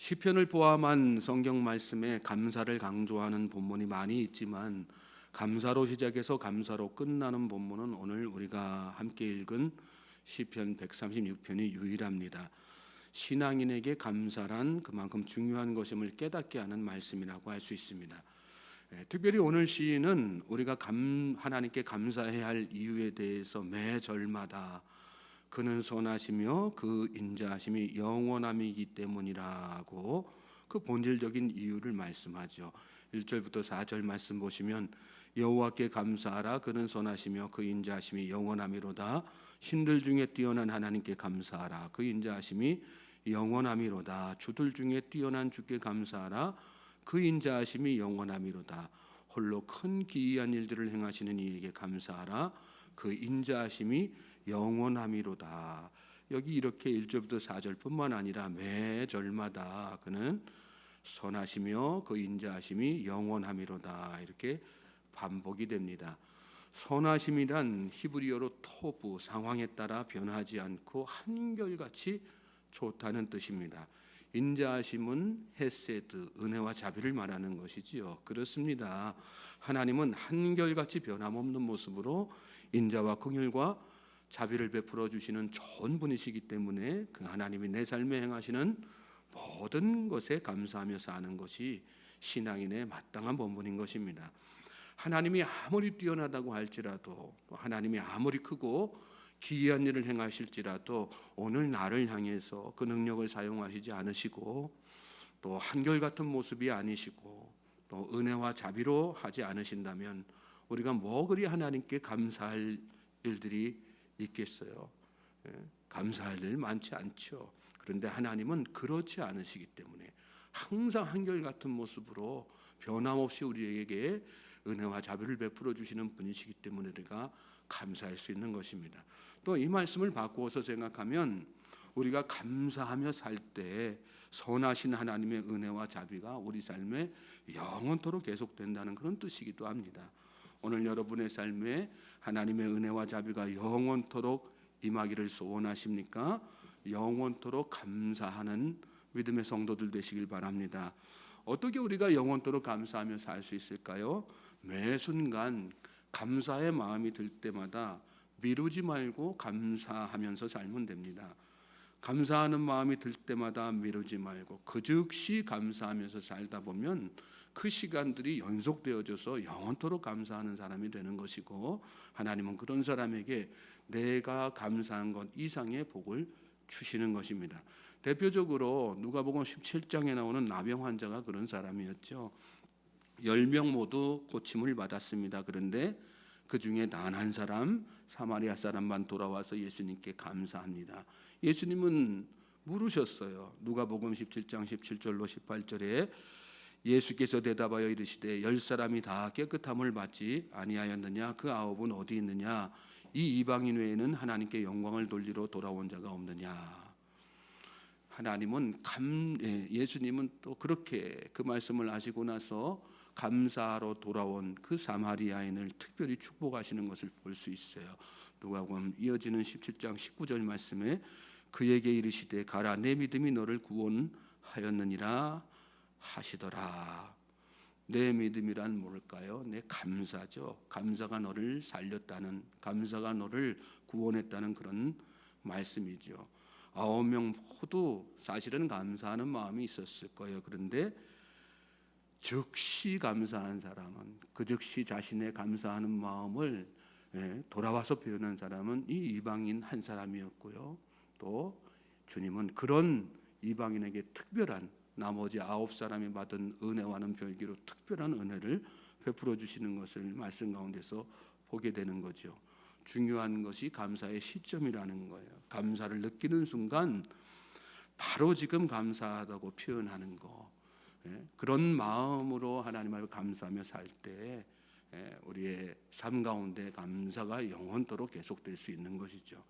시편을 포함한 성경 말씀에 감사를 강조하는 본문이 많이 있지만 감사로 시작해서 감사로 끝나는 본문은 오늘 우리가 함께 읽은 시편 136편이 유일합니다. 신앙인에게 감사란 그만큼 중요한 것임을 깨닫게 하는 말씀이라고 할 수 있습니다. 특별히 오늘 시인은 우리가 하나님께 감사해야 할 이유에 대해서 매 절마다 그는 선하시며 그 인자하심이 영원함이기 때문이라고 그 본질적인 이유를 말씀하죠. 1절부터 4절 말씀 보시면 여호와께 감사하라 그는 선하시며 그 인자하심이 영원함이로다. 신들 중에 뛰어난 하나님께 감사하라 그 인자하심이 영원함이로다. 주들 중에 뛰어난 주께 감사하라 그 인자하심이 영원함이로다. 홀로 큰 기이한 일들을 행하시는 이에게 감사하라 그 인자하심이 영원함이로다. 여기 이렇게 1절부터 4절뿐만 아니라 매 절마다 그는 선하시며 그 인자하심이 영원함이로다 이렇게 반복이 됩니다. 선하심이란 히브리어로 토부, 상황에 따라 변하지 않고 한결같이 좋다는 뜻입니다. 인자하심은 헤세드, 은혜와 자비를 말하는 것이지요. 그렇습니다. 하나님은 한결같이 변함없는 모습으로 인자와 긍휼과 자비를 베풀어 주시는 좋은 분이시기 때문에 그 하나님이 내 삶에 행하시는 모든 것에 감사하며 사는 것이 신앙인의 마땅한 본분인 것입니다. 하나님이 아무리 뛰어나다고 할지라도 하나님이 아무리 크고 기이한 일을 행하실지라도 오늘 나를 향해서 그 능력을 사용하시지 않으시고 또 한결같은 모습이 아니시고 또 은혜와 자비로 하지 않으신다면 우리가 뭐 그리 하나님께 감사할 일들이 있겠어요? 감사할 일 많지 않죠. 그런데 하나님은 그렇지 않으시기 때문에 항상 한결같은 모습으로 변함없이 우리에게 은혜와 자비를 베풀어 주시는 분이시기 때문에 우리가 감사할 수 있는 것입니다. 또 이 말씀을 바꾸어서 생각하면 우리가 감사하며 살 때 선하신 하나님의 은혜와 자비가 우리 삶에 영원토록 계속된다는 그런 뜻이기도 합니다. 오늘 여러분의 삶에 하나님의 은혜와 자비가 영원토록 임하기를 소원하십니까? 영원토록 감사하는 믿음의 성도들 되시길 바랍니다. 어떻게 우리가 영원토록 감사하며 살 수 있을까요? 매 순간 감사의 마음이 들 때마다 미루지 말고 감사하면서 살면 됩니다. 감사하는 마음이 들 때마다 미루지 말고 그 즉시 감사하면서 살다 보면 그 시간들이 연속되어져서 영원토록 감사하는 사람이 되는 것이고 하나님은 그런 사람에게 내가 감사한 것 이상의 복을 주시는 것입니다. 대표적으로 누가복음 17장에 나오는 나병 환자가 그런 사람이었죠. 10명 모두 고침을 받았습니다. 그런데 그 중에 단 한 사람 사마리아 사람만 돌아와서 예수님께 감사합니다. 예수님은 물으셨어요. 누가복음 17장 17절로 18절에 예수께서 대답하여 이르시되 10사람이 다 깨끗함을 받지 아니하였느냐 그 9은 어디 있느냐 이 이방인 외에는 하나님께 영광을 돌리러 돌아온 자가 없느냐. 하나님은 예수님은 또 그렇게 그 말씀을 하시고 나서 감사로 돌아온 그 사마리아인을 특별히 축복하시는 것을 볼 수 있어요. 누가복음 이어지는 17장 19절 말씀에 그에게 이르시되 가라 내 믿음이 너를 구원하였느니라 하시더라. 내 믿음이란 뭘까요? 내 감사죠. 감사가 너를 살렸다는, 감사가 너를 구원했다는 그런 말씀이죠. 9명 모두 사실은 감사하는 마음이 있었을 거예요. 그런데 즉시 감사한 사람은 그 즉시 자신의 감사하는 마음을 돌아와서 표현한 사람은 이 이방인 한 사람이었고요. 또 주님은 그런 이방인에게 특별한 나머지 9사람이 받은 은혜와는 별개로 특별한 은혜를 베풀어 주시는 것을 말씀 가운데서 보게 되는 거죠. 중요한 것이 감사의 시점이라는 거예요. 감사를 느끼는 순간 바로 지금 감사하다고 표현하는 거. 그런 마음으로 하나님 앞에 감사하며 살 때 우리의 삶 가운데 감사가 영원토록 계속될 수 있는 것이죠.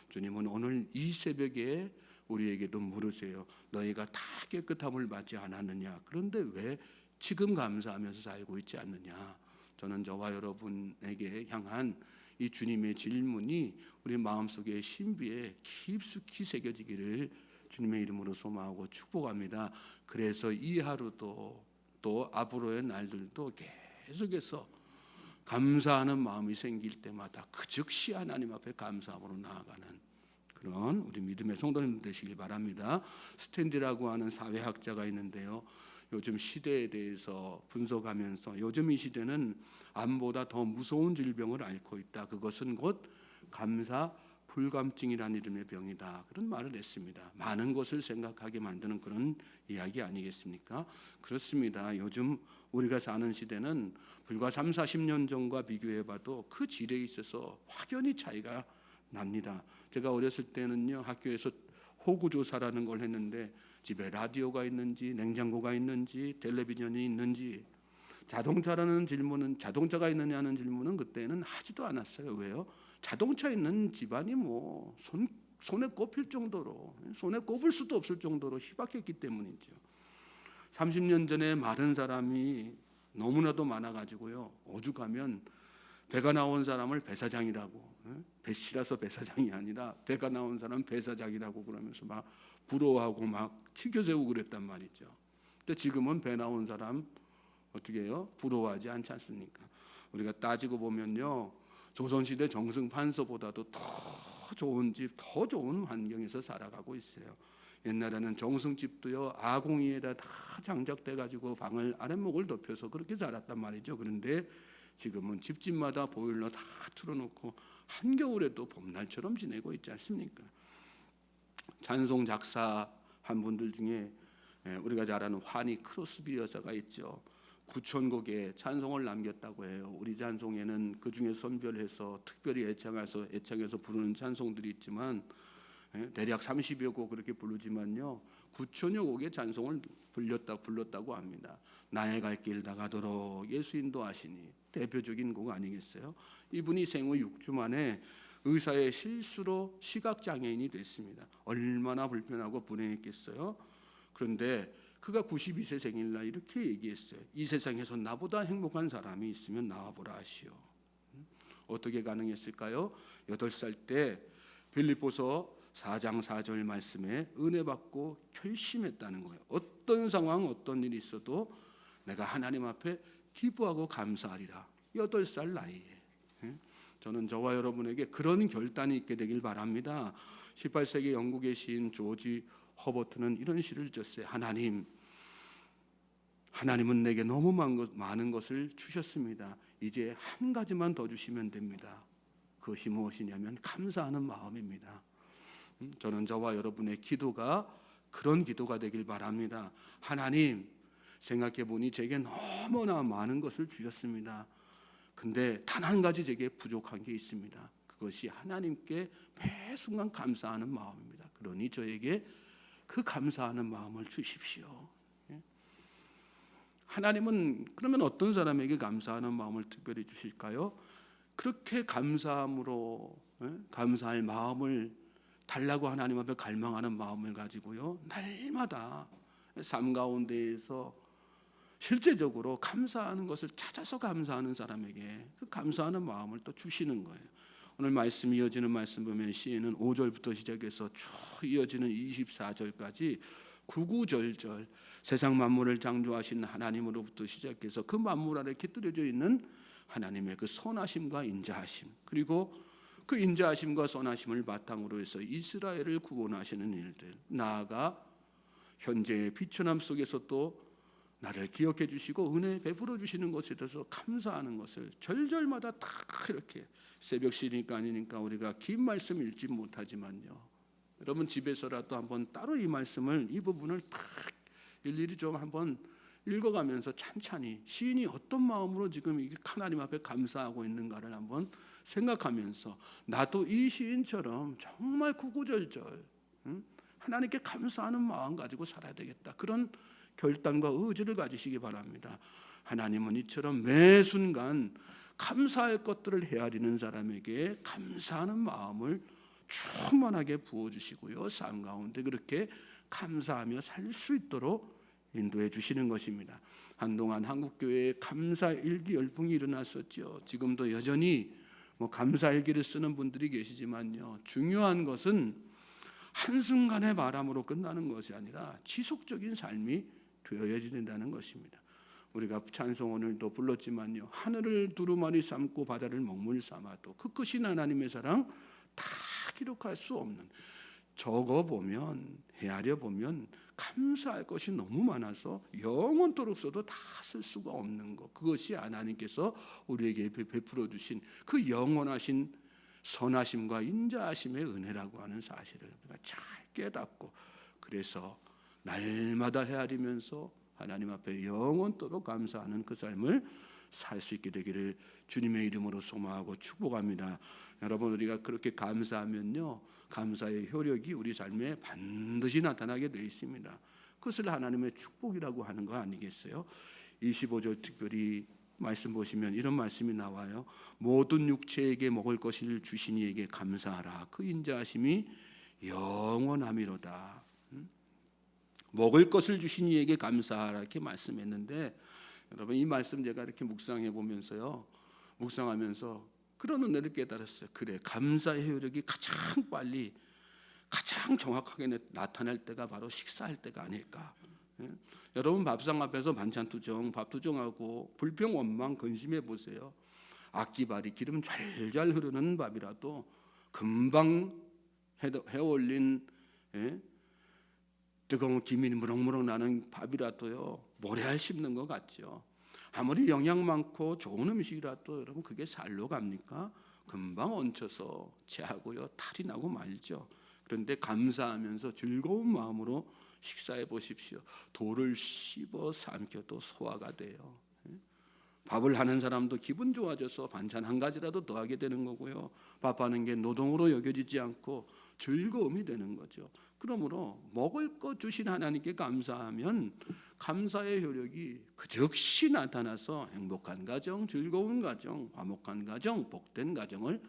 주님은 오늘 이 새벽에 우리에게도 물으세요. 너희가 다 깨끗함을 받지 않았느냐? 그런데 왜 지금 감사하면서 살고 있지 않느냐? 저는 저와 여러분에게 향한 이 주님의 질문이 우리 마음속의 신비에 깊숙이 새겨지기를 주님의 이름으로 소망하고 축복합니다. 그래서 이 하루도 또 앞으로의 날들도 계속해서 감사하는 마음이 생길 때마다 그 즉시 하나님 앞에 감사함으로 나아가는 그런 우리 믿음의 성도님 되시길 바랍니다. 스탠디라고 하는 사회학자가 있는데요, 요즘 시대에 대해서 분석하면서 요즘 이 시대는 암보다 더 무서운 질병을 앓고 있다. 그것은 곧 감사 불감증이라는 이름의 병이다. 그런 말을 했습니다. 많은 것을 생각하게 만드는 그런 이야기 아니겠습니까? 그렇습니다. 요즘 우리가 사는 시대는 불과 3, 40년 전과 비교해봐도 그 질에 있어서 확연히 차이가 납니다. 제가 어렸을 때는요, 학교에서 호구조사라는 걸 했는데 집에 라디오가 있는지 냉장고가 있는지 텔레비전이 있는지 자동차라는 질문은 자동차가 있느냐는 질문은 그때는 하지도 않았어요. 왜요? 자동차 있는 집안이 뭐 손에 꼽힐 정도로 손에 꼽을 수도 없을 정도로 희박했기 때문이죠. 30년 전에 마른 사람이 너무나도 많아가지고요, 오죽하면 배가 나온 사람을 배사장이라고, 배씨라서 배사장이 아니라 배가 나온 사람 배사장이라고 그러면서 막 부러워하고 막 치켜세우고 그랬단 말이죠. 근데 지금은 배 나온 사람 어떻게 해요? 부러워하지 않지 않습니까? 우리가 따지고 보면요, 조선시대 정승판서보다도 더 좋은 집, 더 좋은 환경에서 살아가고 있어요. 옛날에는 정승집도요, 아궁이에다 다 장작돼 가지고 방을 아랫목을 덮여서 그렇게 살았단 말이죠. 그런데 지금은 집집마다 보일러 다 틀어놓고 한겨울에도 봄날처럼 지내고 있지 않습니까? 찬송 작사한 분들 중에 우리가 잘 아는 환희 크로스비 여사가 있죠. 9,000곡의 찬송을 남겼다고 해요. 우리 찬송에는 그 중에 선별해서 특별히 애창해서 부르는 찬송들이 있지만 대략 30여 곡 그렇게 부르지만요, 9,000여 곡의 찬송을 불렀다고 합니다. 나의 갈 길 다 가도록 예수 인도하시니 대표적인 곡 아니겠어요? 이분이 생후 6주 만에 의사의 실수로 시각장애인이 됐습니다. 얼마나 불편하고 불행했겠어요? 그런데 그가 92세 생일날 이렇게 얘기했어요. 이 세상에서 나보다 행복한 사람이 있으면 나와보라 하시오. 어떻게 가능했을까요? 8살 때 빌립보서 4장 4절 말씀에 은혜 받고 결심했다는 거예요. 어떤 상황, 어떤 일이 있어도 내가 하나님 앞에 기뻐하고 감사하리라. 8살 나이에. 저는 저와 여러분에게 그런 결단이 있게 되길 바랍니다. 18세기 영국의 시인 조지 허버트는 이런 시를 썼어요. 하나님은 내게 너무 많은 것을 주셨습니다. 이제 한 가지만 더 주시면 됩니다. 그것이 무엇이냐면 감사하는 마음입니다. 저는 저와 여러분의 기도가 그런 기도가 되길 바랍니다. 하나님, 생각해 보니 제게 너무나 많은 것을 주셨습니다. 근데 단 한 가지 제게 부족한 게 있습니다. 그것이 하나님께 매 순간 감사하는 마음입니다. 그러니 저에게 그 감사하는 마음을 주십시오. 하나님은 그러면 어떤 사람에게 감사하는 마음을 특별히 주실까요? 그렇게 감사함으로 감사할 마음을 달라고 하나님 앞에 갈망하는 마음을 가지고요, 날마다 삶 가운데에서 실제적으로 감사하는 것을 찾아서 감사하는 사람에게 그 감사하는 마음을 또 주시는 거예요. 오늘 말씀 이어지는 말씀 보면 시인은 5절부터 시작해서 쭉 이어지는 24절까지 구구절절 세상 만물을 창조하신 하나님으로부터 시작해서 그 만물 아래 깃들여져 있는 하나님의 그 선하심과 인자하심, 그리고 그 인자하심과 선하심을 바탕으로 해서 이스라엘을 구원하시는 일들, 나아가 현재의 비천함 속에서 또 나를 기억해 주시고 은혜 베풀어 주시는 것에 대해서 감사하는 것을 절절마다 다 이렇게 새벽 시니까 아니니까 우리가 긴 말씀 읽지 못하지만요, 여러분 집에서라도 한번 따로 이 말씀을, 이 부분을 딱 일일이 좀 한번 읽어가면서 찬찬히 시인이 어떤 마음으로 지금 이 하나님 앞에 감사하고 있는가를 한번 생각하면서 나도 이 시인처럼 정말 구구절절 하나님께 감사하는 마음 가지고 살아야 되겠다, 그런 결단과 의지를 가지시기 바랍니다. 하나님은 이처럼 매 순간 감사할 것들을 헤아리는 사람에게 감사하는 마음을 충만하게 부어주시고요, 삶 가운데 그렇게 감사하며 살 수 있도록 인도해 주시는 것입니다. 한동안 한국교회에 감사일기 열풍이 일어났었죠. 지금도 여전히 감사일기를 쓰는 분들이 계시지만요, 중요한 것은 한순간의 바람으로 끝나는 것이 아니라 지속적인 삶이 되어야 된다는 것입니다. 우리가 찬송 오늘도 불렀지만요, 하늘을 두루마리 삼고 바다를 먹물 삼아도 그 크신 하나님의 사랑 다 기록할 수 없는, 적어보면 헤아려 보면 감사할 것이 너무 많아서 영원토록 써도 다 쓸 수가 없는 것, 그것이 하나님께서 우리에게 베풀어 주신 그 영원하신 선하심과 인자하심의 은혜라고 하는 사실을 우리가 잘 깨닫고, 그래서 날마다 헤아리면서 하나님 앞에 영원토록 감사하는 그 삶을 살 수 있게 되기를 주님의 이름으로 소망하고 축복합니다. 여러분, 우리가 그렇게 감사하면요, 감사의 효력이 우리 삶에 반드시 나타나게 되어 있습니다. 그것을 하나님의 축복이라고 하는 거 아니겠어요? 25절 특별히 말씀 보시면 이런 말씀이 나와요. 모든 육체에게 먹을 것을 주신 이에게 감사하라. 그 인자하심이 영원함이로다. 먹을 것을 주신 이에게 감사하라, 이렇게 말씀했는데, 여러분, 이 말씀 제가 이렇게 묵상하면서 그런 은혜를 깨달았어요. 그래, 감사의 효력이 가장 빨리, 가장 정확하게 나타날 때가 바로 식사할 때가 아닐까. 여러분, 밥상 앞에서 반찬 투정, 밥 투정하고 불평 원망 근심해 보세요. 악기발이 기름 잘잘 흐르는 밥이라도 금방 해올린 뜨거운 김이 무럭무럭 나는 밥이라도요, 모래알 씹는 것 같죠. 아무리 영양 많고 좋은 음식이라도 여러분, 그게 살로 갑니까? 금방 얹혀서 체하고요, 탈이 나고 말죠. 그런데 감사하면서 즐거운 마음으로 식사해 보십시오. 돌을 씹어 삼켜도 소화가 돼요. 밥을 하는 사람도 기분 좋아져서 반찬 한 가지라도 더 하게 되는 거고요. 밥하는 게 노동으로 여겨지지 않고 즐거움이 되는 거죠. 그러므로 먹을 것 주신 하나님께 감사하면 감사의 효력이 그 즉시 나타나서 행복한 가정, 즐거운 가정, 화목한 가정, 복된 가정을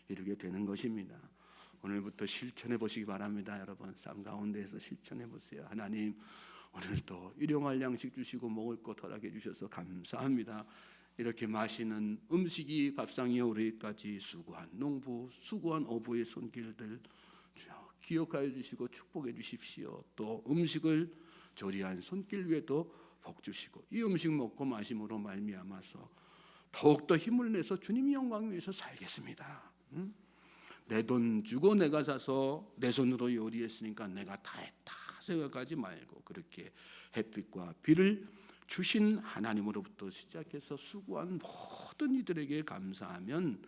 이루게 되는 것입니다. 오늘부터 실천해 보시기 바랍니다. 여러분, 삶 가운데에서 실천해 보세요. 하나님, 오늘도 일용할 양식 주시고 먹을 것 허락해 주셔서 감사합니다. 이렇게 맛있는 음식이 밥상에 오르기까지 수고한 농부, 수고한 어부의 손길들 기억하여 주시고 축복해 주십시오. 또 음식을 조리한 손길 위에도 복 주시고, 이 음식 먹고 마심으로 말미암아서 더욱더 힘을 내서 주님의 영광 위해서 살겠습니다. 내 돈 주고 내가 사서 내 손으로 요리했으니까 내가 다 했다 생각하지 말고, 그렇게 햇빛과 비를 주신 하나님으로부터 시작해서 수고한 모든 이들에게 감사하면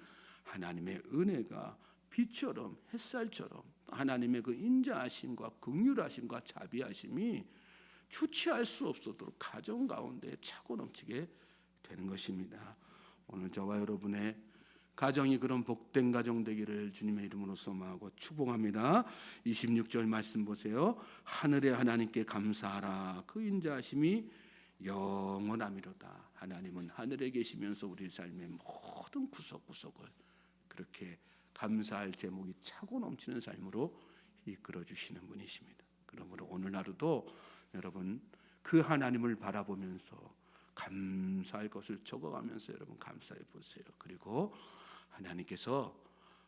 하나님의 은혜가 빛처럼, 햇살처럼 하나님의 그 인자하심과 긍휼하심과 자비하심이 주체할 수 없도록 가정 가운데 차고 넘치게 되는 것입니다. 오늘 저와 여러분의 가정이 그런 복된 가정 되기를 주님의 이름으로 소망하고 축복합니다. 26절 말씀 보세요. 하늘의 하나님께 감사하라. 그 인자하심이 영원함이로다. 하나님은 하늘에 계시면서 우리 삶의 모든 구석구석을 그렇게 감사할 제목이 차고 넘치는 삶으로 이끌어 주시는 분이십니다. 그러므로 오늘 하루도 여러분, 그 하나님을 바라보면서 감사할 것을 적어가면서 여러분 감사해 보세요. 그리고 하나님께서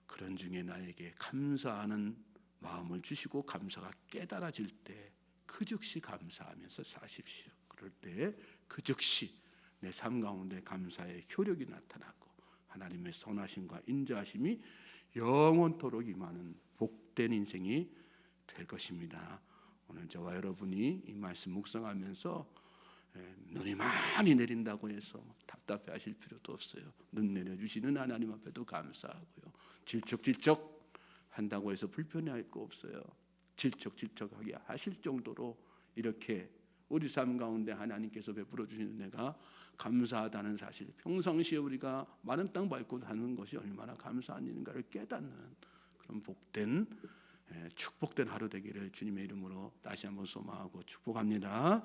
그런 중에 나에게 감사하는 마음을 주시고 감사가 깨달아질 때 그 즉시 감사하면서 사십시오. 그럴 때 그 즉시 내 삶 가운데 감사의 효력이 나타나고 하나님의 선하심과 인자하심이 영원토록 임하는 복된 인생이 될 것입니다. 오늘 저와 여러분이 이 말씀 묵상하면서 눈이 많이 내린다고 해서 답답해 하실 필요도 없어요. 눈 내려주시는 하나님 앞에도 감사하고요. 질척질척 한다고 해서 불편해할 거 없어요. 질척질척하게 하실 정도로 이렇게 우리 삶 가운데 하나님께서 베풀어 주시는 은혜가 감사하다는 사실, 평상시에 우리가 마른 땅 밟고 사는 것이 얼마나 감사한 일인가를 깨닫는 그런 복된 축복된 하루 되기를 주님의 이름으로 다시 한번 소망하고 축복합니다.